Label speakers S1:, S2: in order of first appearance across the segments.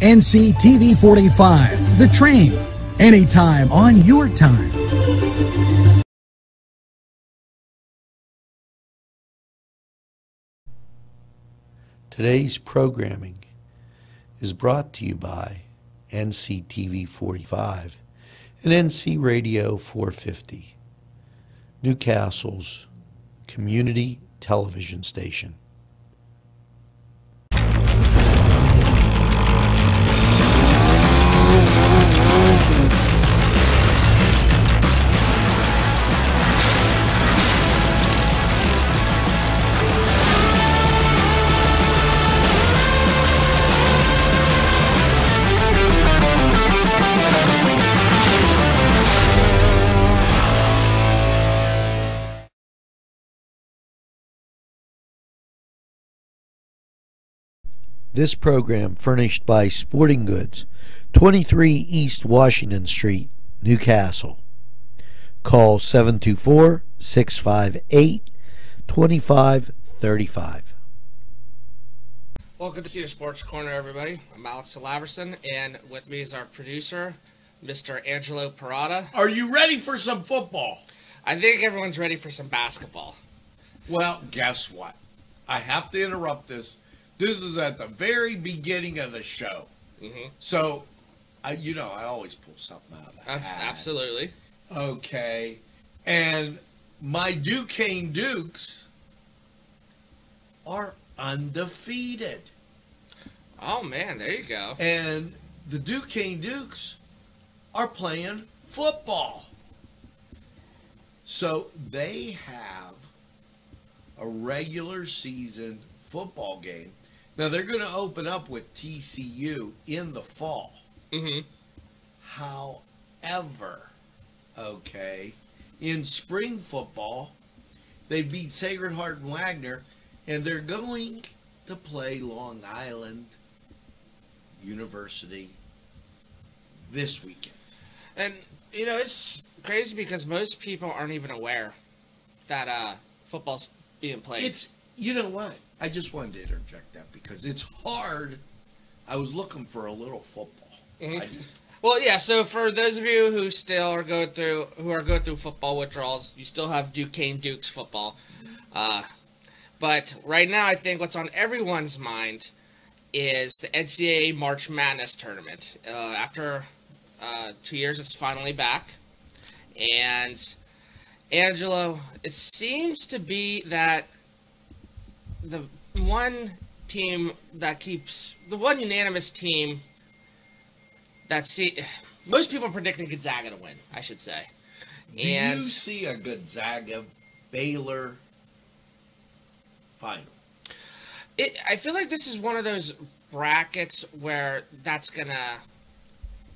S1: NCTV45, The Train, anytime on your time.
S2: Today's programming is brought to you by NCTV45 and NC Radio 450, Newcastle's community television station. This program furnished by Sporting Goods, 23 East Washington Street, Newcastle. Call 724-658-2535.
S3: Welcome to Cedars Sports Corner, everybody. I'm Alex Laverson, and with me is our producer, Mr. Angelo Parada.
S4: Are you ready for some football?
S3: I think everyone's ready for some basketball.
S4: Well, guess what? I have to interrupt this. This is at the very beginning of the show. Mm-hmm. So, I always pull something out of the hat.
S3: Absolutely.
S4: Okay. And my Duquesne Dukes are undefeated.
S3: Oh, man, there you go.
S4: And the Duquesne Dukes are playing football. So, they have a regular season football game. Now, they're going to open up with TCU in the fall.
S3: Mm-hmm.
S4: However, okay, in spring football, they beat Sacred Heart and Wagner, and they're going to play Long Island University this weekend.
S3: And, it's crazy because most people aren't even aware that football's being played.
S4: You know what? I just wanted to interject that because it's hard. I was looking for a little football.
S3: Mm-hmm. Well, yeah. So for those of you who still are going through football withdrawals, you still have Duquesne Dukes football. But right now, I think what's on everyone's mind is the NCAA March Madness tournament. After 2 years, it's finally back. And Angelo, it seems to be that the one unanimous team most people are predicting Gonzaga to win, I should say.
S4: Do you see a Gonzaga Baylor final?
S3: I feel like this is one of those brackets where that's gonna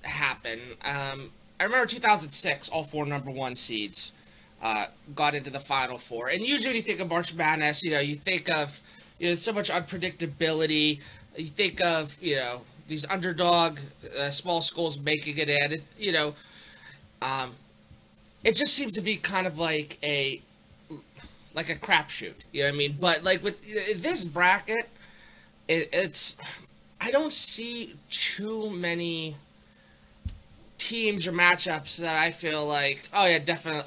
S3: happen. I remember 2006, all four number one seeds got into the Final Four. And usually when you think of March Madness, you think of so much unpredictability. You think of, these underdog small schools making it in. It just seems to be kind of like a crapshoot. You know what I mean? But like with this bracket, I don't see too many teams or matchups that I feel like, oh yeah, definitely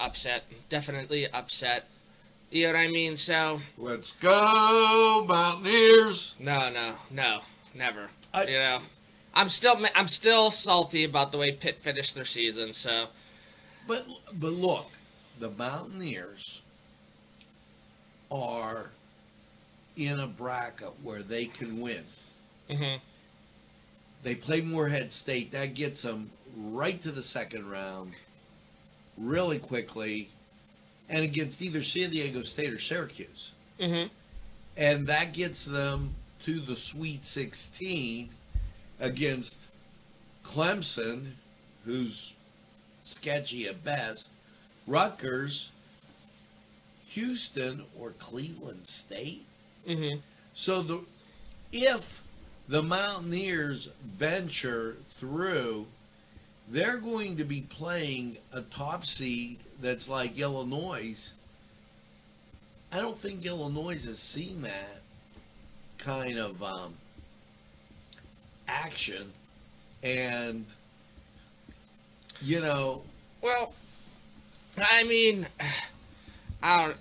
S3: upset. You know what I mean? So
S4: let's go Mountaineers.
S3: No, never. I'm still salty about the way Pitt finished their season. So,
S4: but look, the Mountaineers are in a bracket where they can win.
S3: Mm-hmm.
S4: They play Morehead State. That gets them right to the second round really quickly, and against either San Diego State or Syracuse.
S3: Mm-hmm.
S4: And that gets them to the Sweet 16 against Clemson, who's sketchy at best, Rutgers, Houston, or Cleveland State.
S3: Mm-hmm.
S4: So if the Mountaineers venture through, they're going to be playing a top seed that's like Illinois. I don't think Illinois has seen that kind of action And, you know,
S3: Well, I mean, I don't.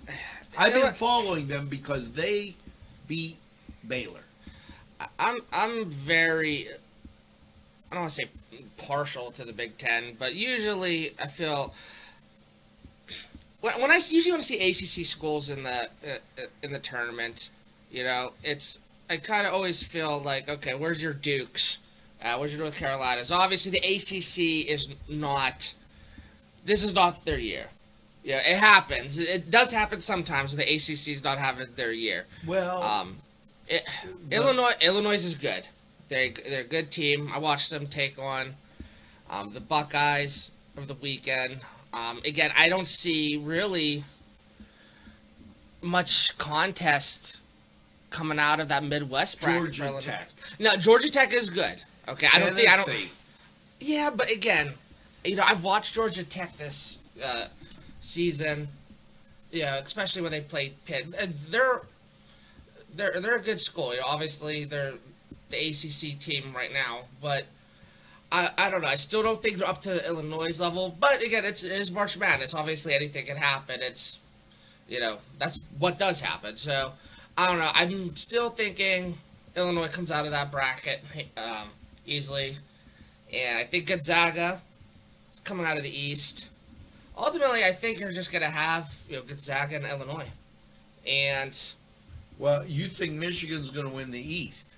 S4: I've been following them because they beat Baylor.
S3: I'm very. I don't want to say partial to the Big Ten, but usually I feel when I usually want to see ACC schools in the tournament, you know, I kind of always feel like, okay, where's your Dukes? Where's your North Carolinas? Obviously, the ACC is not. This is not their year. Yeah, it happens. It does happen sometimes when the ACC is not having their year.
S4: Well,
S3: Illinois is good. They're a good team. I watched them take on the Buckeyes over the weekend. Again, I don't see really much contest coming out of that Midwest bracket.
S4: Georgia Tech.
S3: No, Georgia Tech is good. Okay, I don't. Yeah, but again, you know, I've watched Georgia Tech this season. Yeah, especially when they played Pitt. They're a good school. You know, obviously they're the ACC team right now, but I don't know. I still don't think they're up to Illinois' level. But again, it is March Madness. Obviously, anything can happen. It's, you know, that's what does happen. So I don't know. I'm still thinking Illinois comes out of that bracket easily, and I think Gonzaga is coming out of the East. Ultimately, I think you're just gonna have, you know, Gonzaga and Illinois, and.
S4: Well, you think Michigan's going to win the East?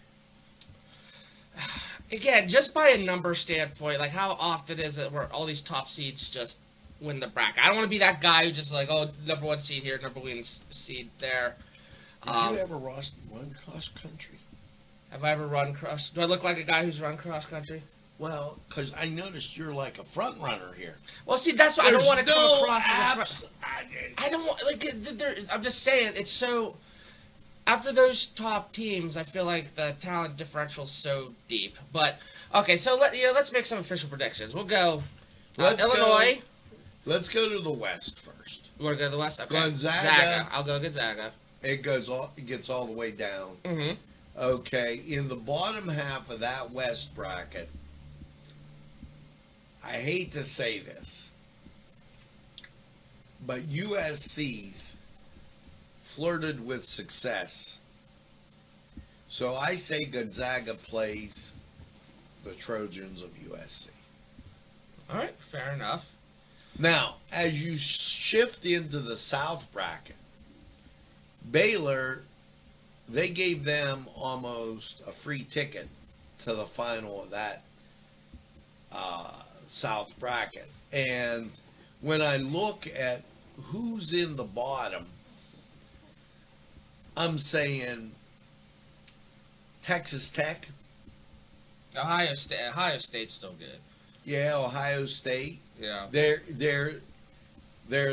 S3: Again, just by a number standpoint, like how often is it where all these top seeds just win the bracket? I don't want to be that guy who just like, oh, number one seed here, number one seed there.
S2: Did you ever run cross country?
S3: Have I ever run cross? Do I look like a guy who's run cross country?
S2: Well, because I noticed you're like a front runner here.
S3: Well, see, that's why I don't want to come across
S2: apps.
S3: as a front. I don't want, like, I'm just saying, it's so. After those top teams, I feel like the talent differential is so deep. But okay, so let's make some official predictions. We'll go Illinois.
S4: Let's go to the West first.
S3: You want to go to the West? Okay.
S4: Gonzaga.
S3: I'll go Gonzaga.
S4: It gets all the way down.
S3: Mm-hmm.
S4: Okay, in the bottom half of that West bracket, I hate to say this, but USC's flirted with success. So I say Gonzaga plays the Trojans of USC.
S3: All right, fair enough.
S4: Now, as you shift into the South bracket, Baylor, they gave them almost a free ticket to the final of that South bracket. And when I look at who's in the bottom, I'm saying Texas Tech.
S3: Ohio State's still good.
S4: Yeah, Ohio State.
S3: Yeah.
S4: They're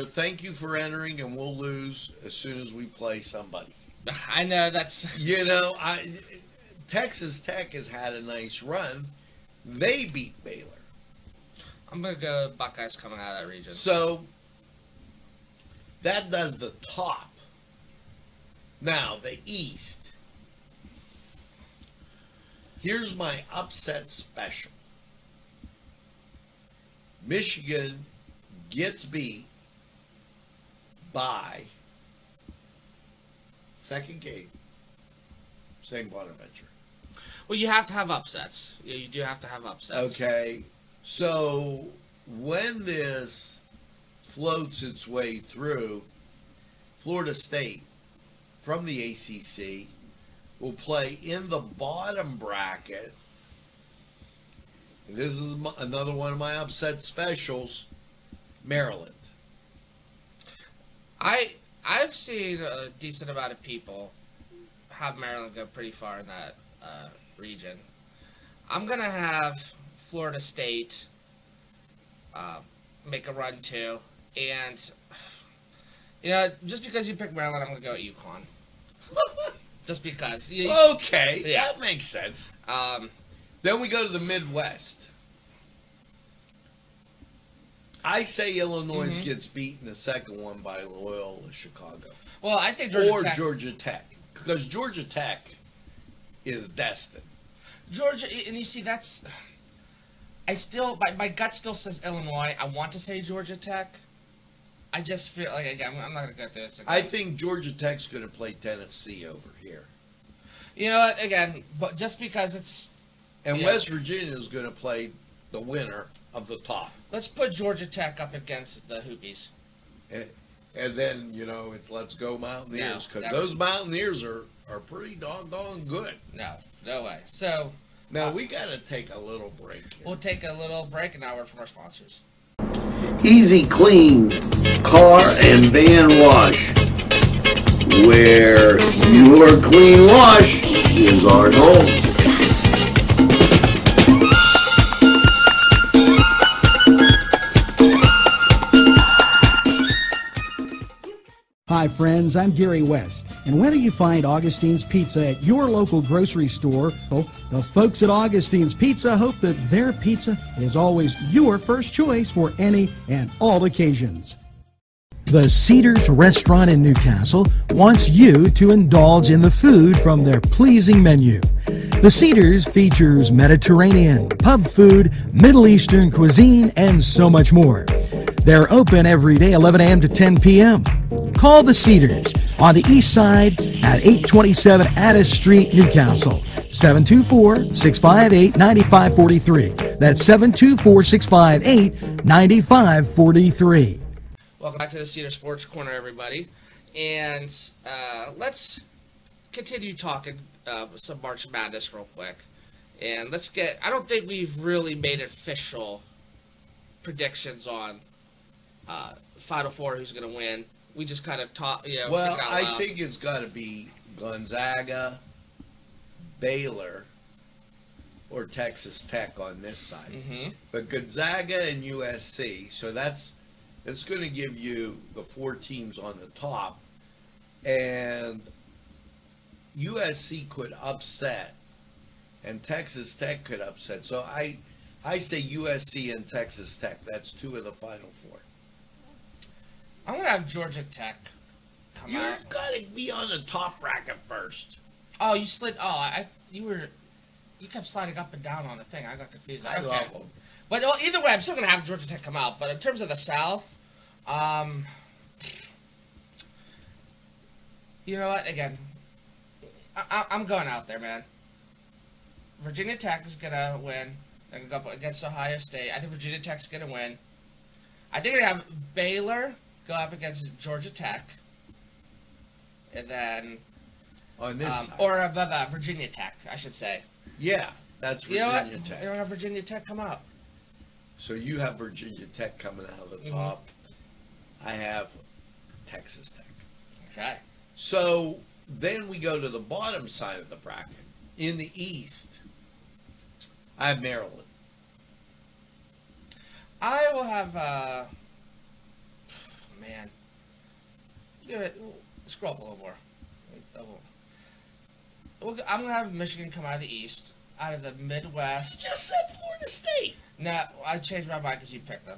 S4: thank you for entering, and we'll lose as soon as we play somebody.
S3: I know that's.
S4: You know, Texas Tech has had a nice run. They beat Baylor.
S3: I'm gonna go Buckeyes coming out of that region.
S4: So that does the top. Now, the East. Here's my upset special. Michigan gets beat by second game, St. Bonaventure.
S3: Well, you have to have upsets. You do have to have upsets.
S4: Okay. So when this floats its way through, Florida State from the ACC will play in the bottom bracket. This is another one of my upset specials, Maryland.
S3: I've seen a decent amount of people have Maryland go pretty far in that region. I'm going to have Florida State make a run too. And, you know, just because you picked Maryland, I'm going to go at UConn. Just because.
S4: Okay, yeah. That makes sense. Then we go to the Midwest. I say Illinois gets beat in the second one by Loyola Chicago.
S3: Well, I think
S4: Georgia Tech. Because Georgia Tech is destined.
S3: Georgia, and you see, that's... my gut still says Illinois. I want to say Georgia Tech. I just feel like, again, I'm not going to go through this again.
S4: I think Georgia Tech's going to play Tennessee over here.
S3: You know what? Again, but just because it's...
S4: And West Virginia is going to play the winner of the top.
S3: Let's put Georgia Tech up against the Hoopies.
S4: And then, you know, it's let's go Mountaineers. Because those Mountaineers are pretty doggone good.
S3: No way. So...
S4: Now, we got to take a little break here.
S3: We'll take a little break and now word from our sponsors.
S5: Easy Clean Car and Van Wash, where your clean wash is our goal.
S1: Hi friends, I'm Gary West, and whether you find Augustine's Pizza at your local grocery store, well, the folks at Augustine's Pizza hope that their pizza is always your first choice for any and all occasions. The Cedars restaurant in Newcastle wants you to indulge in the food from their pleasing menu. The Cedars features Mediterranean, pub food, Middle Eastern cuisine, and so much more. They're open every day, 11 a.m. to 10 p.m. Call the Cedars on the east side at 827 Addis Street, Newcastle, 724-658-9543. That's 724-658-9543.
S3: Welcome back to the Cedar Sports Corner, everybody. And let's continue talking some March Madness real quick. And let's get, I don't think we've really made official predictions on Final Four, who's going to win. We just kind of talk, you know.
S4: Well, I think it's got to be Gonzaga, Baylor, or Texas Tech on this side.
S3: Mm-hmm.
S4: But Gonzaga and USC, so it's going to give you the four teams on the top, and USC could upset, and Texas Tech could upset. So I say USC and Texas Tech. That's two of the Final Four.
S3: I'm going to have Georgia Tech come out.
S4: You've got to be on the top bracket first.
S3: Oh, you slid. Oh, you kept sliding up and down on the thing. I got confused.
S4: I love them.
S3: But well, either way, I'm still going to have Georgia Tech come out. But in terms of the South, you know what? Again, I'm going out there, man. Virginia Tech is going to win. They're going to go up against Ohio State. I think Virginia Tech's going to win. I think they're going to have Baylor go up against Georgia Tech. And then...
S4: On this side.
S3: Or Virginia Tech, I should say.
S4: Yeah, that's Virginia Tech.
S3: You don't have Virginia Tech come out.
S4: So you have Virginia Tech coming out of the top. I have Texas Tech.
S3: Okay.
S4: So then we go to the bottom side of the bracket. In the East, I have Maryland.
S3: I will have, man. Give it, scroll up a little more. I'm going to have Michigan come out of the East, out of the Midwest.
S4: You just said Florida State.
S3: No, I changed my mind because you picked them.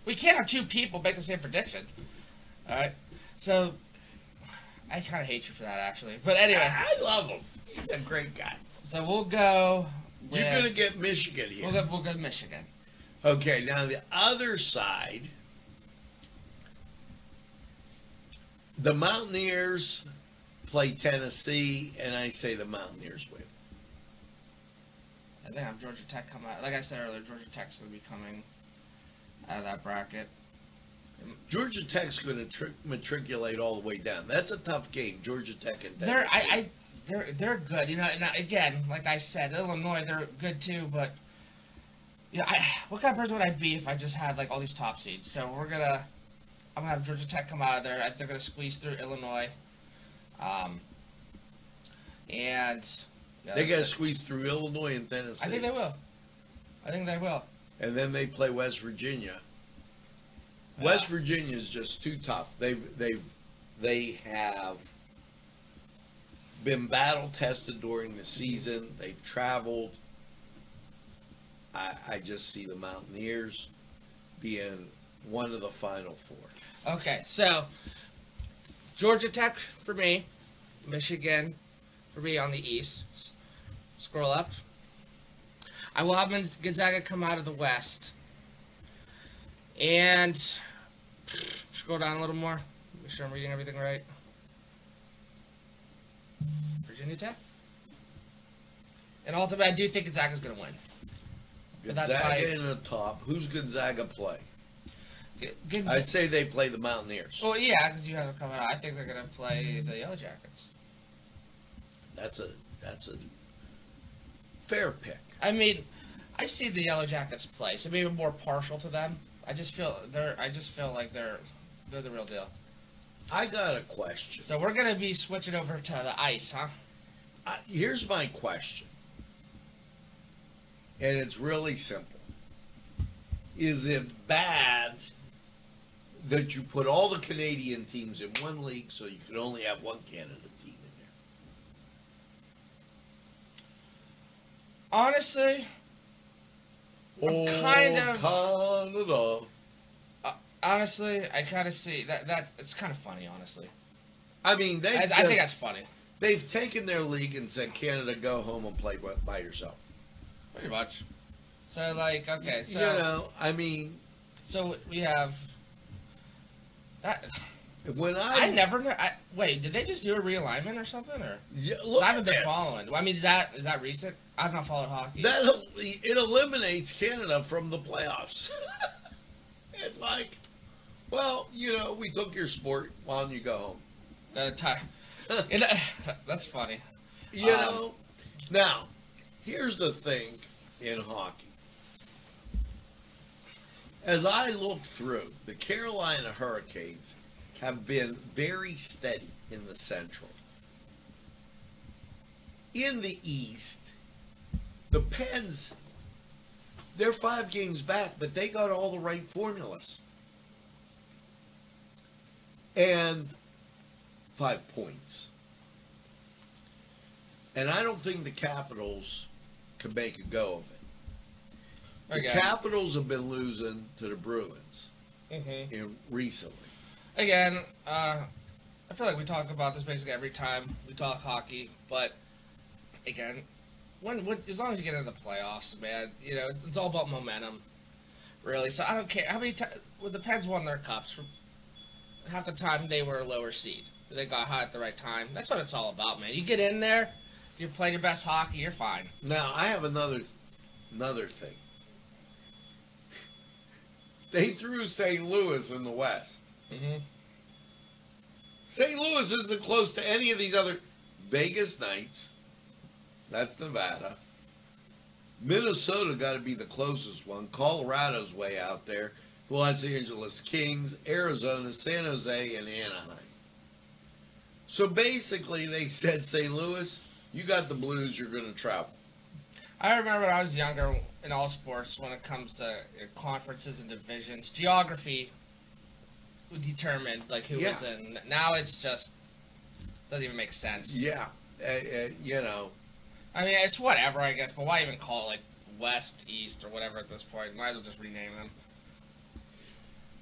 S3: We can't have two people make the same prediction. All right? So, I kind of hate you for that, actually. But anyway.
S4: I love him. He's a great guy.
S3: So, we'll go with...
S4: You're going to get Michigan here.
S3: We'll go Michigan.
S4: Okay, now the other side, the Mountaineers play Tennessee, and I say the Mountaineers win.
S3: I think I have Georgia Tech come out. Like I said earlier, Georgia Tech's going to be coming out of that bracket.
S4: Georgia Tech's going to matriculate all the way down. That's a tough game, Georgia Tech and Tennessee.
S3: They're good. You know, and again, like I said, Illinois, they're good too, but yeah, what kind of person would I be if I just had like all these top seeds? So I'm gonna have Georgia Tech come out of there. They're gonna squeeze through Illinois, and yeah,
S4: they got to squeeze through Illinois and Tennessee.
S3: I think they will.
S4: And then they play West Virginia.
S3: Yeah.
S4: West Virginia is just too tough. They have been battle tested during the season. They've traveled. I just see the Mountaineers being one of the Final Four.
S3: Okay, so Georgia Tech for me, Michigan for me on the East. Scroll up. I will have Gonzaga come out of the West. And scroll down a little more. Make sure I'm reading everything right. Virginia Tech. And ultimately, I do think Gonzaga's going to win. But
S4: Gonzaga in the top. Who's Gonzaga play? I say they play the Mountaineers.
S3: Well, yeah, because you have them coming out. I think they're going to play the Yellow Jackets.
S4: That's a fair pick.
S3: I mean, I've seen the Yellow Jackets play, so maybe I'm more partial to them. I just feel like they're the real deal.
S4: I got a question.
S3: So we're going to be switching over to the ice, huh?
S4: Here's my question. And it's really simple. Is it bad that you put all the Canadian teams in one league so you can only have one Canada team in there?
S3: Honestly, I'm kind of...
S4: Canada.
S3: Honestly, I kind of see that it's kind of funny, honestly.
S4: I mean,
S3: I think that's funny.
S4: They've taken their league and said, Canada, go home and play by yourself.
S3: Pretty much. So, like, okay, so...
S4: You know, I mean...
S3: So, we have... That...
S4: When
S3: I never know... wait, did they just do a realignment or something? Or?
S4: Yeah, look
S3: I haven't
S4: at
S3: been
S4: this.
S3: following. Well, I mean, is that recent? I've not followed hockey.
S4: It eliminates Canada from the playoffs. It's like, well, you know, we took your sport. Why don't you go home?
S3: That's funny.
S4: You know? Now, here's the thing in hockey. As I look through, the Carolina Hurricanes have been very steady in the Central. In the East, the Pens, they're 5 games back, but they got all the right formulas. And 5 points. And I don't think the Capitals can make a go of it. The Capitals have been losing to the Bruins recently.
S3: Again, I feel like we talk about this basically every time we talk hockey, but again, as long as you get into the playoffs, man, you know, it's all about momentum, really. So I don't care how many times when the Pens won their cups. Half the time they were a lower seed. They got hot at the right time. That's what it's all about, man. You get in there, you're playing your best hockey, you're fine.
S4: Now I have another thing. They threw St. Louis in the West. St. Louis isn't close to any of these other Vegas Knights. That's Nevada. Minnesota got to be the closest one. Colorado's way out there. The Los Angeles Kings, Arizona, San Jose, and Anaheim. So basically, they said, St. Louis, you got the Blues, you're going to travel.
S3: I remember when I was younger in all sports, when it comes to conferences and divisions, geography determined like who was in. Now it's just doesn't even make sense.
S4: Yeah, you know.
S3: I mean, it's whatever, I guess, but why even call it like West, East, or whatever at this point? Might as well just rename them.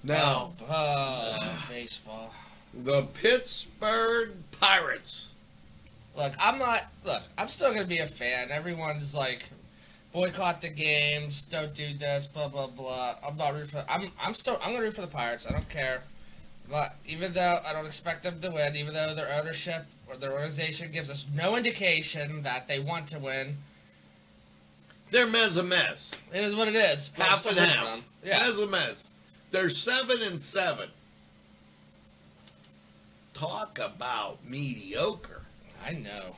S4: Now,
S3: baseball.
S4: The Pittsburgh Pirates.
S3: Look, I'm still going to be a fan. Everyone's like, boycott the games, don't do this, blah, blah, blah. I'm not rooting for I'm going to root for the Pirates. I don't care. But even though I don't expect them to win, even though their ownership or their organization gives us no indication that they want to win.
S4: They're mez.
S3: It is what it is.
S4: Half and half.
S3: Yeah.
S4: Mez. They're 7-7. Talk about mediocre.
S3: I know.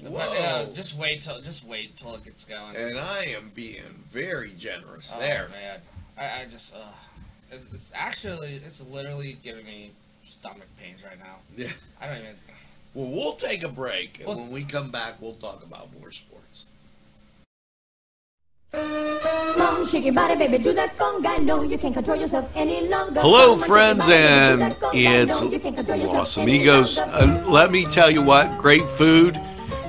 S4: Whoa.
S3: But, just wait till it gets going.
S4: And I am being very generous there.
S3: Oh man, I just it's literally giving me stomach pains right now.
S4: Yeah.
S3: I don't even.
S4: Well, we'll take a break, and when we come back, we'll talk about more sports.
S6: Come on, shake your body, baby, do that conga. No, you can't control yourself any longer.
S2: Hello,
S6: Come on,
S2: friends,
S6: shake your
S2: and
S6: body, baby, do that conga.
S2: it's
S6: No, you can't control yourself
S2: Los
S6: any
S2: Amigos.
S6: longer.
S2: Let me tell you what, great food.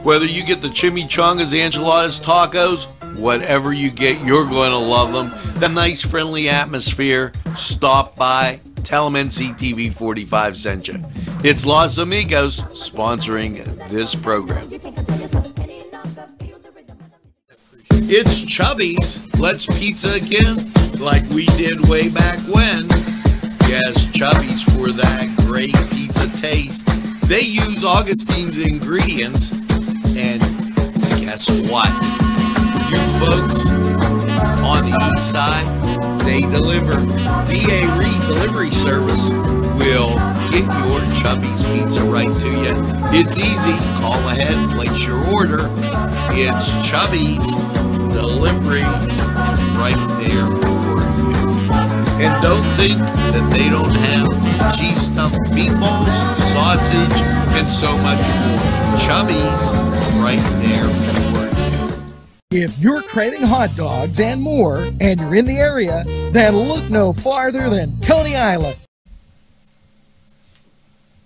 S2: Whether you get the chimichangas, enchiladas, tacos, whatever you get, you're going to love them. The nice, friendly atmosphere. Stop by. Tell them NCTV45 sent you. It's Los Amigos sponsoring this program.
S6: You can't control yourself any longer. Feel the rhythm of the music.
S2: It's Chubby's. Let's pizza again, like we did way back when. Yes, Chubby's for that great pizza taste. They use Augustine's ingredients, and guess what? You folks on the east side, they deliver. DA Reed Delivery Service will get your Chubby's pizza right to you. It's easy. Call ahead, place your order. It's Chubby's Delivery right there for you. And don't think that they don't have cheese stuffed meatballs, sausage, and so much more. Chubby's right there for you.
S1: If you're craving hot dogs and more, and you're in the area, then look no farther than Coney Island.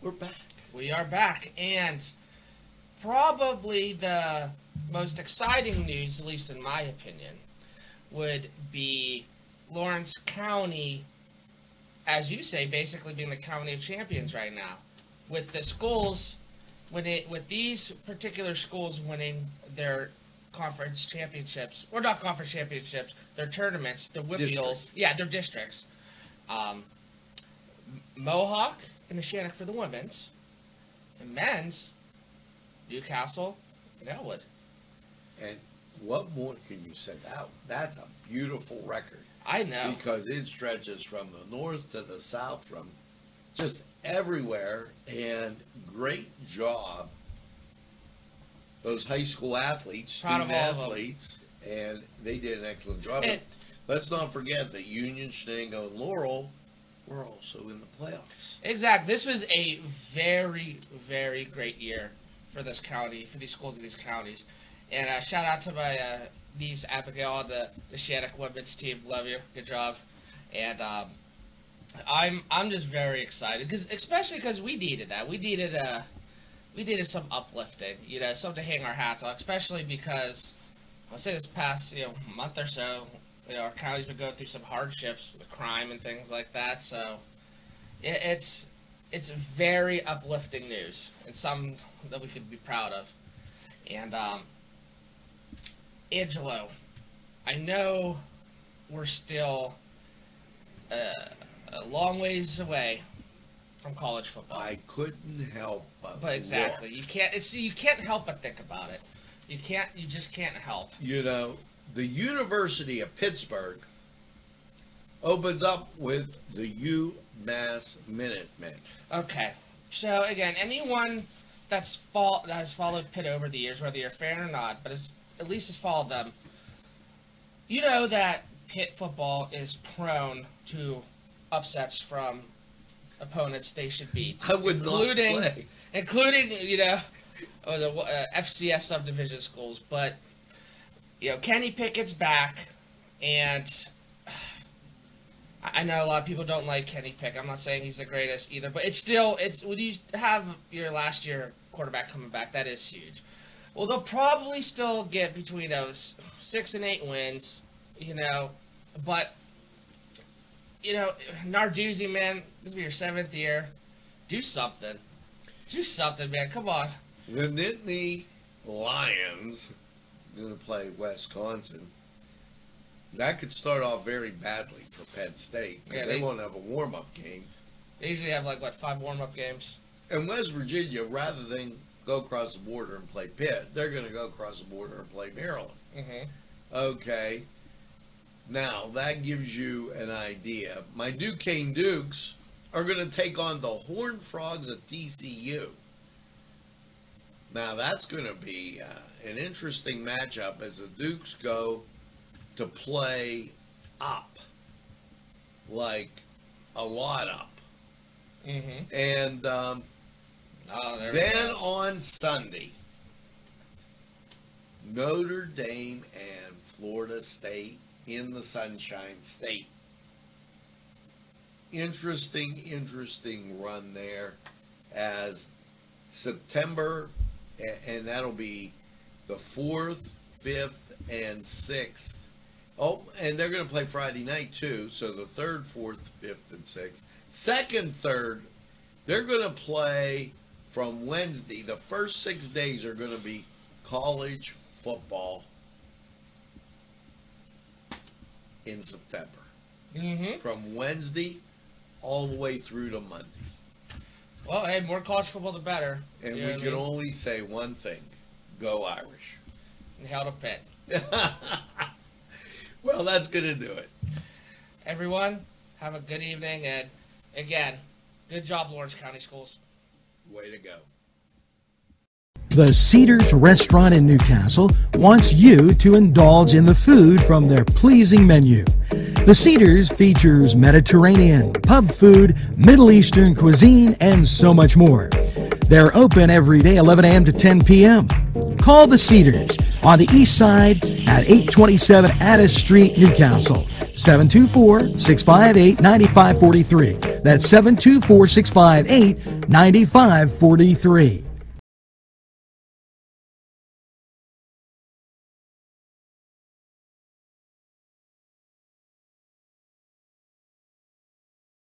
S2: We're back.
S3: We are back, and probably the most exciting news, at least in my opinion, would be Lawrence County, as you say, basically being the county of champions right now, with the schools, with these particular schools winning their conference championships, or not conference championships, their tournaments, the Whippeals, yeah, their districts. Mohawk and the Shannock for the women's, and men's, Newcastle and Elwood.
S4: And what more can you say? That's a beautiful record.
S3: I know.
S4: Because it stretches from the north to the south, from just everywhere, and great job. Those high school athletes, student athletes, and they did an excellent job. And let's not forget that Union, Shenango, and Laurel were also in the playoffs. Exactly.
S3: This was a very, very great year for this county, for these schools in these counties. And shout out to my niece Abigail, the Shannock women's team. Love you, good job. And I'm just very excited, especially because we needed that. We needed some uplifting, something to hang our hats on. Especially because I'll say this past month or so, our county's been going through some hardships with crime and things like that. So it's very uplifting news, and something that we could be proud of. And Angelo, I know we're still a long ways away from college football.
S4: I couldn't help
S3: but exactly. You can't help but think about it. You just can't help.
S4: The University of Pittsburgh opens up with the UMass Minutemen.
S3: Okay. So again, anyone that has followed Pitt over the years, whether you're a fan or not, but at least has followed them, you know that Pitt football is prone to upsets from opponents they should beat.
S4: I would not play.
S3: Including, FCS subdivision schools. But, Kenny Pickett's back, and I know a lot of people don't like Kenny Pickett. I'm not saying he's the greatest either, but it's when you have your last year quarterback coming back, that is huge. Well, they'll probably still get between those 6 and 8 wins, but Narduzzi, man, this will be your 7th year. Do something. Do something, man. Come on.
S4: The Nittany Lions going to play Wisconsin. That could start off very badly for Penn State, because they won't have a warm-up game.
S3: They usually have, 5 warm-up games.
S4: And West Virginia, rather than go across the border and play Pitt, they're going to go across the border and play Maryland.
S3: Mm-hmm.
S4: Okay. Now, that gives you an idea. My Duquesne Dukes are going to take on the Horned Frogs at TCU. Now, that's going to be an interesting matchup as the Dukes go to play up, like a lot up.
S3: Mm-hmm.
S4: And then on Sunday, Notre Dame and Florida State in the Sunshine State. Interesting run there as September, and that'll be the 4th, 5th, and 6th. Oh, and they're going to play Friday night too, so the 3rd, 4th, 5th, and 6th. 2nd, 3rd, they're going to play from Wednesday. The first 6 days are going to be college football. in September.
S3: Mm-hmm.
S4: From Wednesday all the way through to Monday.
S3: Well, hey, more college football the better.
S4: And
S3: You know
S4: we
S3: what I
S4: can
S3: mean?
S4: only say one thing. Go Irish.
S3: And hell to Pitt.
S4: Well, that's going to do it.
S3: Everyone, have a good evening, and again, good job, Lawrence County Schools.
S4: Way to go.
S1: The Cedars restaurant in Newcastle wants you to indulge in the food from their pleasing menu. The Cedars features Mediterranean, pub food, Middle Eastern cuisine, and so much more. They're open every day 11 a.m. to 10 p.m. Call the Cedars on the east side at 827 Addis Street, Newcastle. 724-658-9543. That's 724-658-9543.